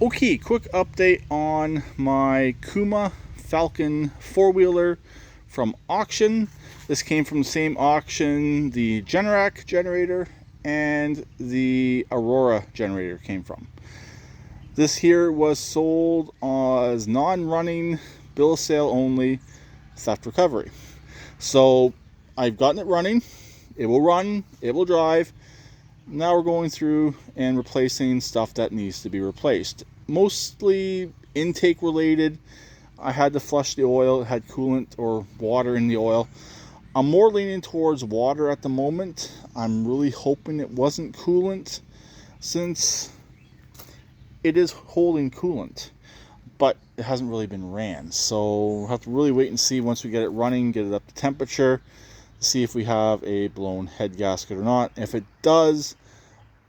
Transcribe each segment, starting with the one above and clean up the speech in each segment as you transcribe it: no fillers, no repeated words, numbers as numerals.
Okay, quick update on my Kazuma Falcon four-wheeler from auction. This came from the same auction the Generac generator and the Aurora generator came from. This here was sold as non-running, bill of sale only, theft recovery. So I've gotten it running. It will run, it will drive. Now we're going through and replacing stuff that needs to be replaced. Mostly intake related. I had to flush the oil, it had coolant or water in the oil. I'm more leaning towards water at the moment. I'm really hoping it wasn't coolant since it is holding coolant, but it hasn't really been ran. So we'll have to really wait and see once we get it running, get it up to temperature, see if we have a blown head gasket or not. If it does,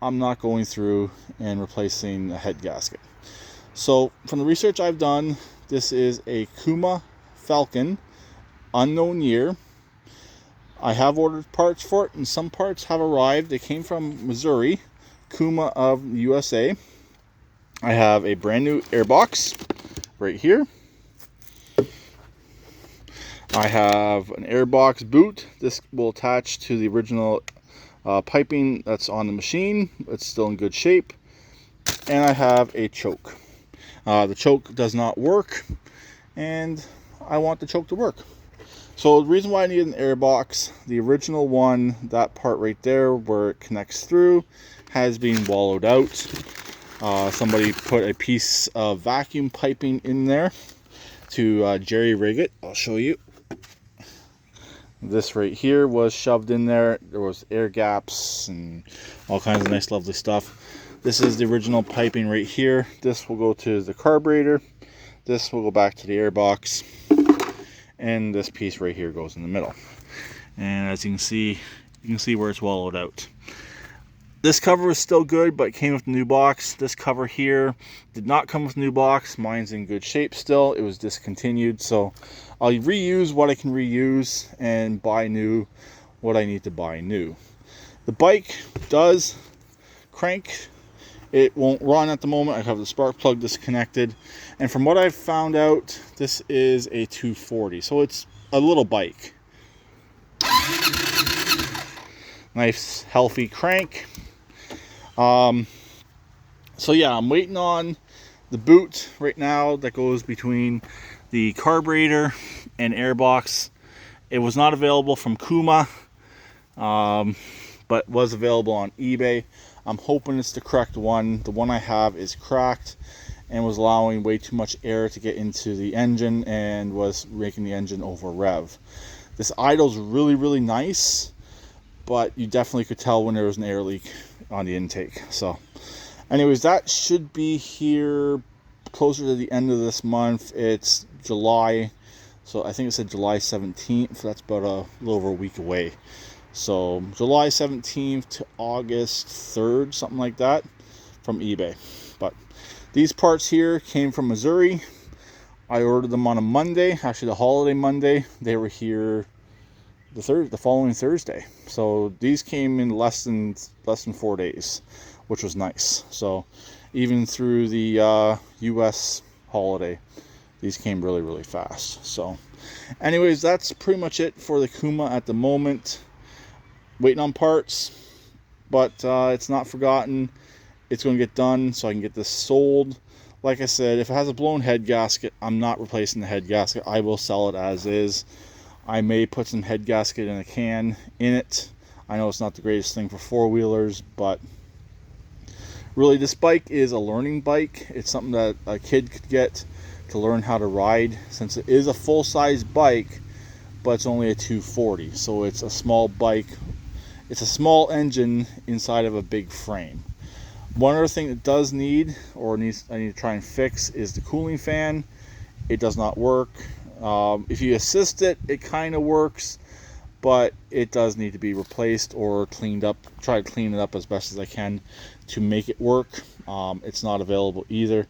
I'm not going through and replacing a head gasket. So from the research I've done, this is a Kazuma Falcon, unknown year. I have ordered parts for it, and some parts have arrived. They came from Missouri, Kazuma of USA. I have a brand new airbox right here. I have an airbox boot. This will attach to the original piping that's on the machine. It's still in good shape. And I have a choke. The choke does not work, and I want the choke to work. So the reason why I need an airbox, the original one, that part right there where it connects through, has been wallowed out. Somebody put a piece of vacuum piping in there to jerry rig it. I'll show you. This right here was shoved in there. There was air gaps and all kinds of nice lovely stuff. This is the original piping right here. This will go to the carburetor. This will go back to the airbox. And this piece right here goes in the middle. And as you can see where it's wallowed out. This cover is still good, but it came with a new box. This cover here did not come with a new box. Mine's in good shape still. It was discontinued, so I'll reuse what I can reuse and buy new what I need to buy new. The bike does crank. It won't run at the moment. I have the spark plug disconnected. And from what I've found out, this is a 240, so it's a little bike. Nice, healthy crank. So yeah, I'm waiting on the boot right now that goes between the carburetor and airbox. It was not available from Kazuma, but was available on eBay. I'm hoping it's the correct one. The one I have is cracked and was allowing way too much air to get into the engine and was making the engine over rev. This idle's really, really nice, but you definitely could tell when there was an air leak on the intake. So anyways, that should be here closer to the end of this month. It's July, so I think it said July 17th. That's about a little over a week away. So July 17th to August 3rd, something like that, from eBay. But these parts here came from Missouri. I ordered them on a Monday, actually the holiday Monday. They were here the following Thursday. So these came in less than 4 days, which was nice. So even through the US holiday, these came really, really fast. So anyways, that's pretty much it for the Kazuma at the moment. Waiting on parts, but it's not forgotten. It's going to get done so I can get this sold. Like I said, if it has a blown head gasket, I'm not replacing the head gasket. I will sell it as is. I may put some head gasket in a can in it. I know it's not the greatest thing for four-wheelers, but really this bike is a learning bike. It's something that a kid could get to learn how to ride, since it is a full-size bike, but it's only a 240. So it's a small bike. It's a small engine inside of a big frame. One other thing that does need, I need to try and fix, is the cooling fan. It does not work. If you assist it, it kind of works, but it does need to be replaced or cleaned up. Try to clean it up as best as I can to make it work. It's not available either.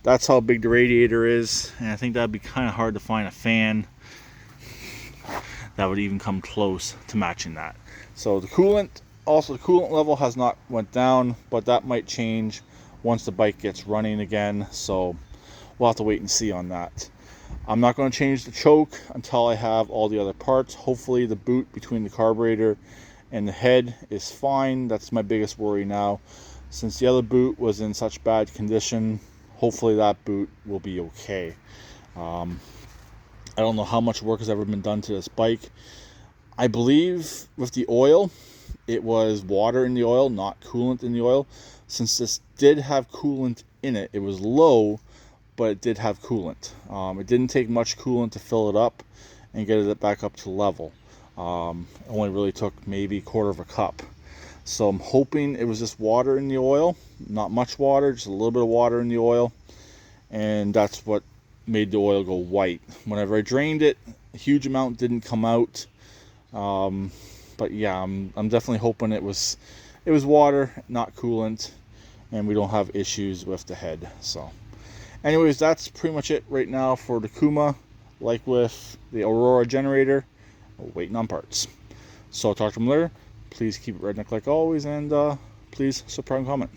That's how big the radiator is, and I think that'd be kind of hard to find a fan that would even come close to matching that. So the coolant level has not went down, but that might change once the bike gets running again. So we'll have to wait and see on that. I'm not going to change the choke until I have all the other parts. Hopefully the boot between the carburetor and the head is fine. That's my biggest worry now. Since the other boot was in such bad condition, hopefully that boot will be okay. I don't know how much work has ever been done to this bike. I believe with the oil, it was water in the oil, not coolant in the oil. Since this did have coolant in it, it was low, but it did have coolant. It didn't take much coolant to fill it up and get it back up to level. It only really took maybe a quarter of a cup. So I'm hoping it was just water in the oil, not much water, just a little bit of water in the oil, and that's what made the oil go white. Whenever I drained it, a huge amount didn't come out. But yeah, I'm definitely hoping it was water, not coolant, and we don't have issues with the head. So anyways, that's pretty much it right now for the Kuma. Like with the Aurora generator, waiting on parts. So I'll talk to them later. Please keep it redneck like always, and please subscribe and comment.